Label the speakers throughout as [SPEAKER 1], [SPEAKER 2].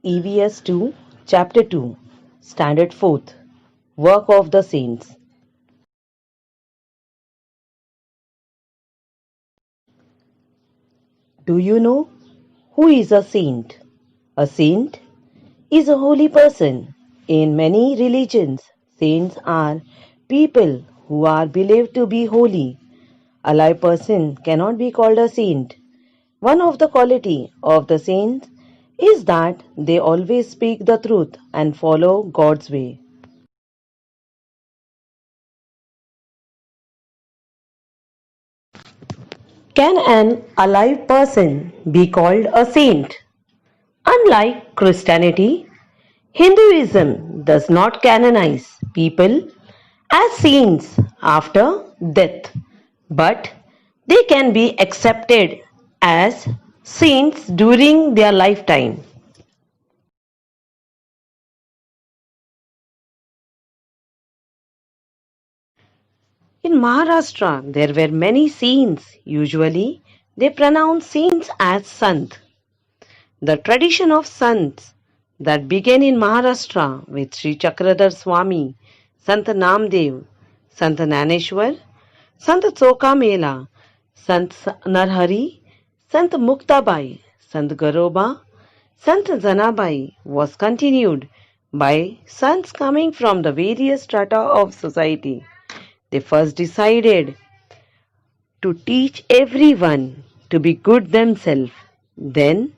[SPEAKER 1] EVS 2, Chapter 2, Standard 4th, Work of the Saints. Do you know who is a saint? A saint is a holy person. In many religions, saints are people who are believed to be holy. A lay person cannot be called a saint. One of the quality of the saints is that they always speak the truth and follow God's way. Can an alive person be called a saint? Unlike Christianity, Hinduism does not canonize people as saints after death, but they can be accepted as saints during their lifetime. In Maharashtra, there were many saints. Usually, they pronounce saints as sant. The tradition of sants that began in Maharashtra with Sri Chakradhar Swami, Sant Namdev, Sant Naneshwar, Sant Chokamela, Sant Narhari, Sant Muktabai, Sant Garoba, Sant Janabai was continued by sons coming from the various strata of society. They first decided to teach everyone to be good themselves. Then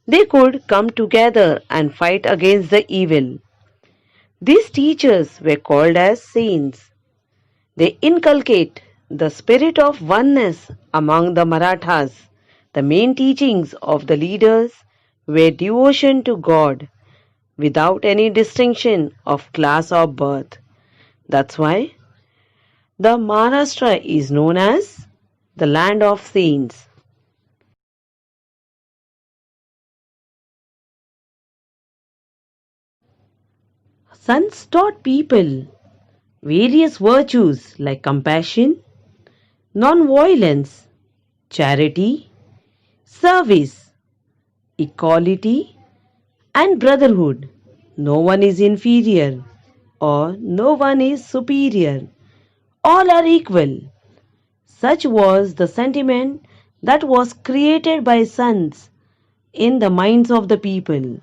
[SPEAKER 1] they could come together and fight against the evil. These teachers were called as saints. They inculcate the spirit of oneness among the Marathas. The main teachings of the leaders were devotion to God without any distinction of class or birth. That's why the Maharashtra is known as the land of saints. Sons taught people various virtues like compassion, non-violence, charity, service, equality, and brotherhood. No one is inferior or no one is superior. All are equal. Such was the sentiment that was created by sons in the minds of the people.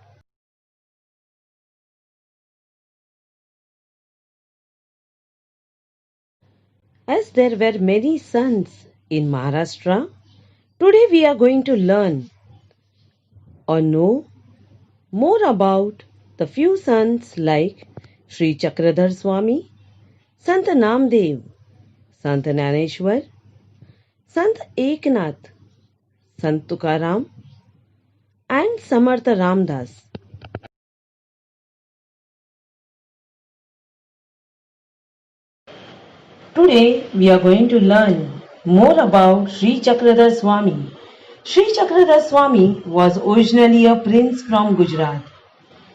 [SPEAKER 1] As there were many sons in Maharashtra, today we are going to learn or know more about the few sons like Sri Chakradhar Swami, Sant Namdev, Sant Naneshwar, Sant Eknath, Sant Tukaram, and Samartha Ramdas. Today we are going to learn more about Sri Chakradhar Swami. Sri Chakradhar Swami was originally a prince from Gujarat.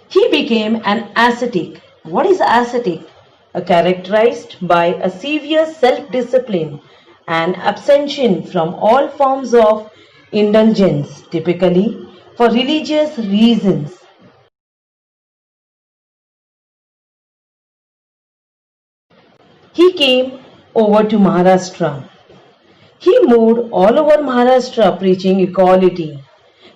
[SPEAKER 1] He became an ascetic. What is ascetic? Characterized by a severe self-discipline and abstention from all forms of indulgence, typically for religious reasons. He came over to Maharashtra. He moved all over Maharashtra preaching equality.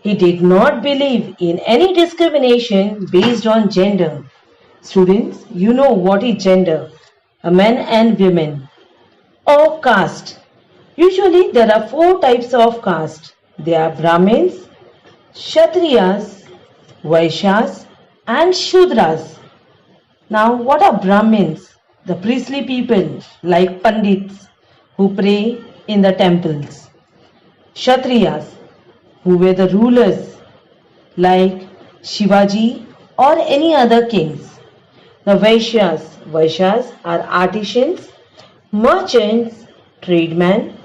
[SPEAKER 1] He did not believe in any discrimination based on gender. Students, you know what is gender? A men and women. Or caste. Usually there are four types of caste. They are Brahmins, Kshatriyas, Vaishyas and Shudras. Now what are Brahmins? The priestly people like Pandits who pray in the temples. Kshatriyas who were the rulers like Shivaji or any other kings. The Vaishyas are artisans, merchants, tradesmen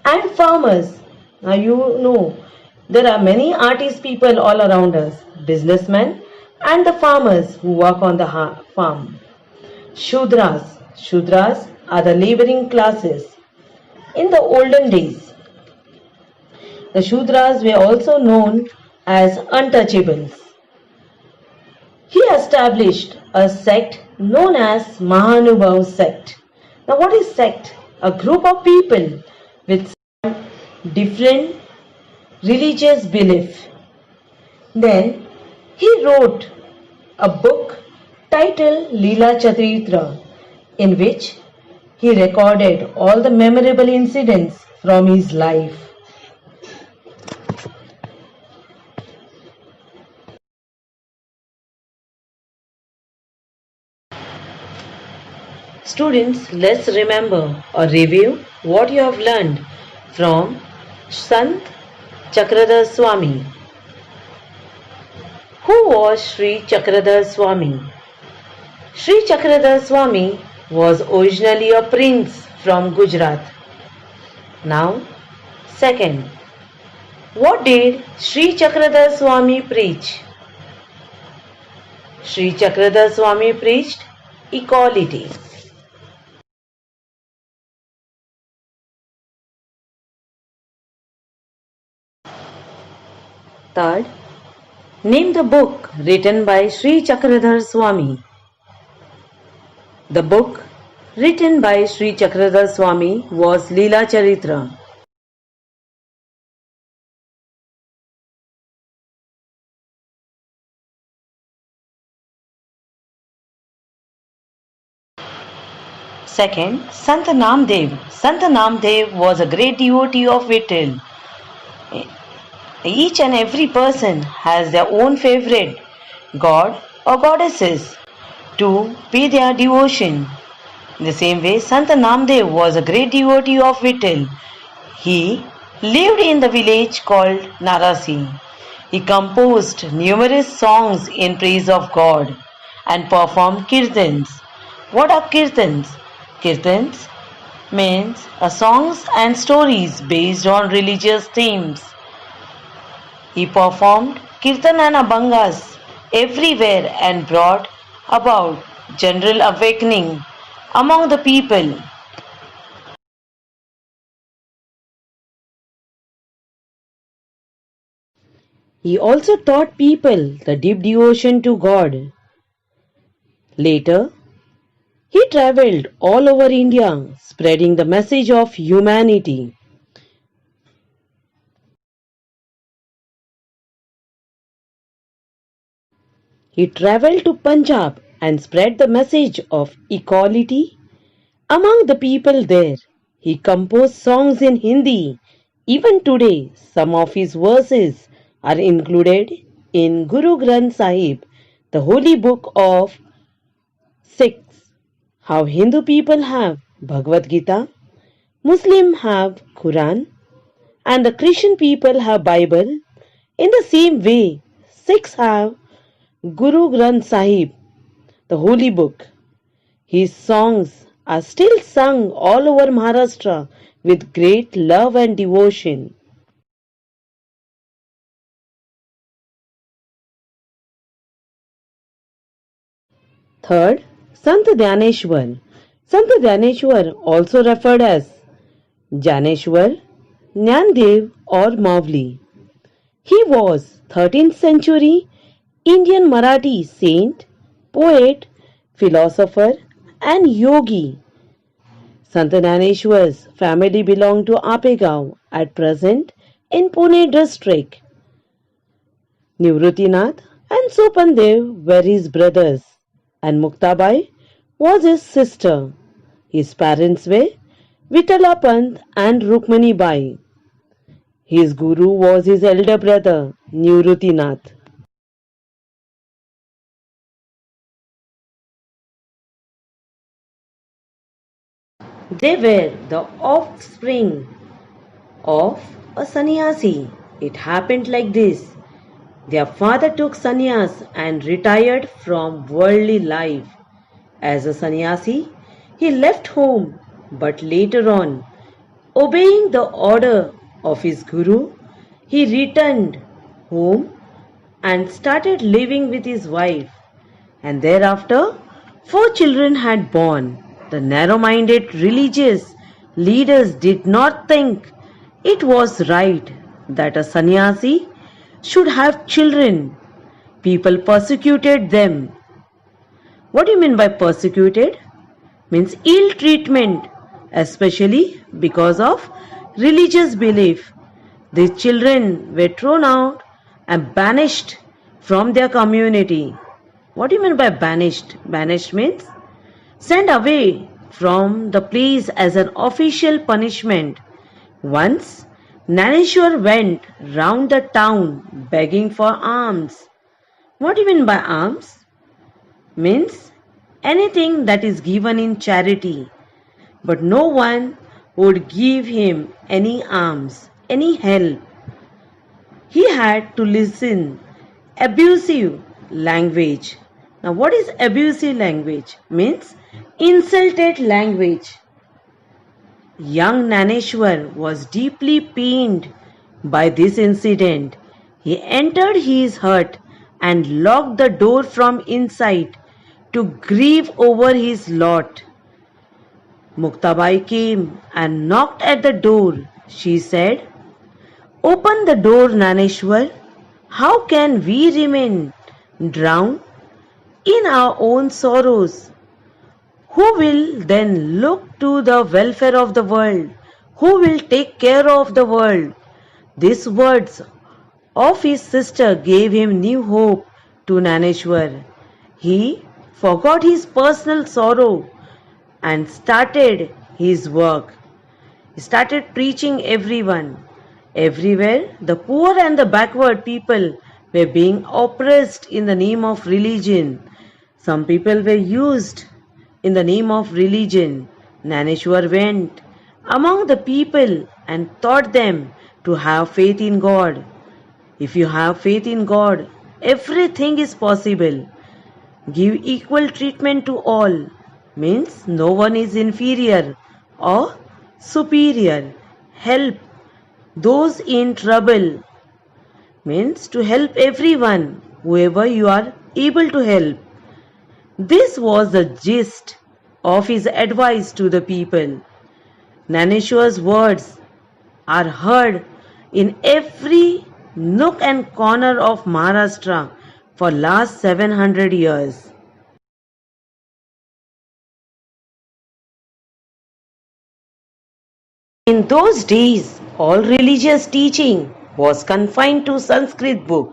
[SPEAKER 1] and farmers. Now you know there are many artist people all around us, businessmen and the farmers who work on the farm. Shudras are the laboring classes. In the olden days, the Shudras were also known as untouchables. He established a sect known as Mahanubhav sect. Now what is sect? A group of people with different religious belief. Then he wrote a book titled Leela Chatritra, in which he recorded all the memorable incidents from his life. Students, let's remember or review what you have learned from Sant Chakradhar Swami. Who was Sri Chakradhar Swami? Sri Chakradhar Swami was originally a prince from Gujarat. Now, second, what did Sri Chakradhar Swami preach? Sri Chakradhar Swami preached equality. Third, name the book written by Sri Chakradhar Swami. The book written by Sri Chakradhar Swami was Leela Charitra. Second, Sant Namdev. Sant Namdev was a great devotee of Vittal. Each and every person has their own favorite god or goddesses to pay their devotion. In the same way, Sant Namdev was a great devotee of Vittal. He lived in the village called Narasi. He composed numerous songs in praise of God and performed kirtans. What are kirtans? Kirtans means songs and stories based on religious themes. He performed kirtan and abhangas everywhere and brought about general awakening among the people. He also taught people the deep devotion to God. Later, he travelled all over India spreading the message of humanity. He travelled to Punjab and spread the message of equality among the people there. He composed songs in Hindi. Even today, some of his verses are included in Guru Granth Sahib, the holy book of Sikhs. How Hindu people have Bhagavad Gita, Muslim have Quran, and the Christian people have Bible. In the same way, Sikhs have Guru Granth Sahib, the holy book. His songs are still sung all over Maharashtra with great love and devotion. Third, Sant Dhyaneshwar. Sant Dhyaneshwar, also referred as Janeshwar, Jnandev or Mavli. He was 13th century Indian Marathi saint, poet, philosopher and yogi. Sant Dhaneshwar's family belonged to Apegaon at present in Pune district. Nivruttinath and Sopandev were his brothers and Muktabai was his sister. His parents were Vitala Pant and Rukmani Bai. His guru was his elder brother Nivruttinath. They were the offspring of a sannyasi. It happened like this. Their father took sannyas and retired from worldly life. As a sannyasi, he left home, but later on, obeying the order of his guru, he returned home and started living with his wife. And thereafter, 4 children had born. The narrow-minded religious leaders did not think it was right that a sannyasi should have children. People persecuted them. What do you mean by persecuted? Means ill treatment, especially because of religious belief. These children were thrown out and banished from their community. What do you mean by banished? Banished means sent away from the place as an official punishment. Once, Naneshwar went round the town begging for alms. What do you mean by alms? Means anything that is given in charity, but no one would give him any alms, any help. He had to listen abusive language. Now what is abusive language? Means insulted language. Young Naneshwar was deeply pained by this incident. He entered his hut and locked the door from inside to grieve over his lot. Muktabai came and knocked at the door. She said, "Open the door, Naneshwar. How can we remain drowned in our own sorrows? Who will then look to the welfare of the world? Who will take care of the world?" These words of his sister gave him new hope to Naneshwar. He forgot his personal sorrow and started his work. He started preaching everyone. Everywhere, the poor and the backward people were being oppressed in the name of religion. Some people were used in the name of religion. Naneshwar went among the people and taught them to have faith in God. If you have faith in God, everything is possible. Give equal treatment to all. Means no one is inferior or superior. Help those in trouble. Means to help everyone, whoever you are able to help. This was the gist of his advice to the people. Naneshwar's words are heard in every nook and corner of Maharashtra for last 700 years. In those days, all religious teaching was confined to Sanskrit book.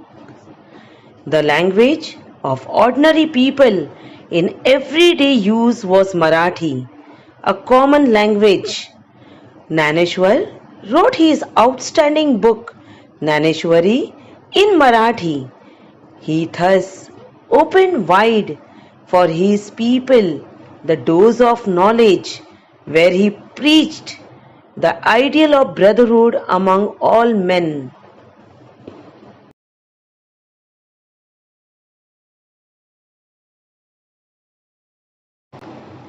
[SPEAKER 1] The language of ordinary people in everyday use was Marathi, a common language. Naneshwar wrote his outstanding book Naneshwari in Marathi. He thus opened wide for his people the doors of knowledge, where he preached the ideal of brotherhood among all men.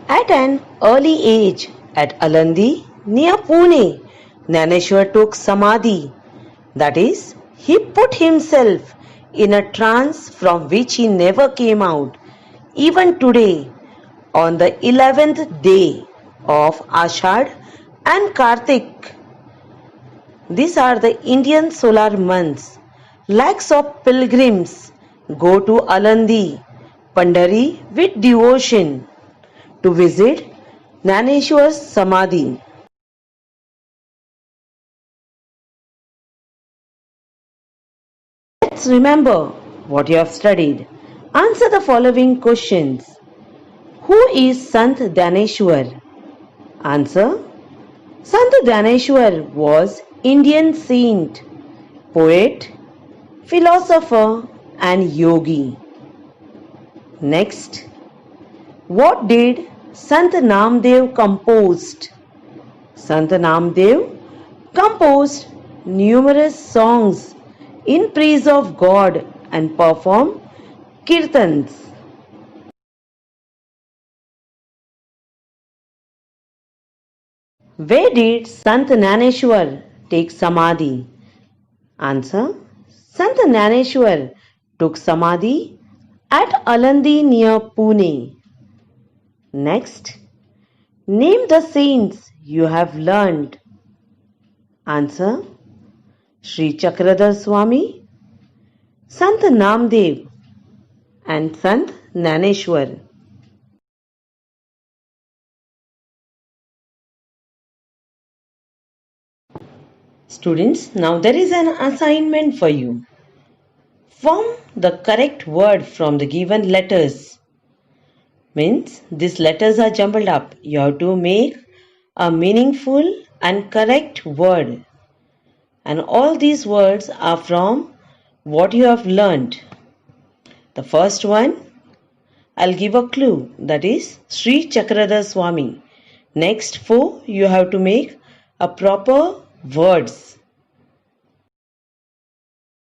[SPEAKER 1] At an early age, at Alandi, near Pune, Naneshwar took Samadhi. That is, he put himself in a trance from which he never came out. Even today, on the 11th day of Ashad and Kartik, these are the Indian solar months. Lakhs of pilgrims go to Alandi, Pandari with devotion to visit Naneshwar's Samadhi. Let's remember what you have studied. Answer the following questions. Who is Sant Dhaneshwar? Answer. Sant Dhaneshwar was Indian saint, poet, philosopher and yogi. Next, what did Sant Namdev composed? Sant Namdev composed numerous songs in praise of God and performed kirtans. Where did Sant Naneshwar take Samadhi? Answer. Sant Naneshwar took Samadhi at Alandi near Pune. Next, name the saints you have learned. Answer. Sri Chakradhar Swami, Sant Namdev, and Sant Naneshwar. Students, now there is an assignment for you. Form the correct word from the given letters. Means these letters are jumbled up. You have to make a meaningful and correct word. And all these words are from what you have learned. The first one, I'll give a clue, that is Sri Chakradhar Swami. Next four, you have to make a proper words.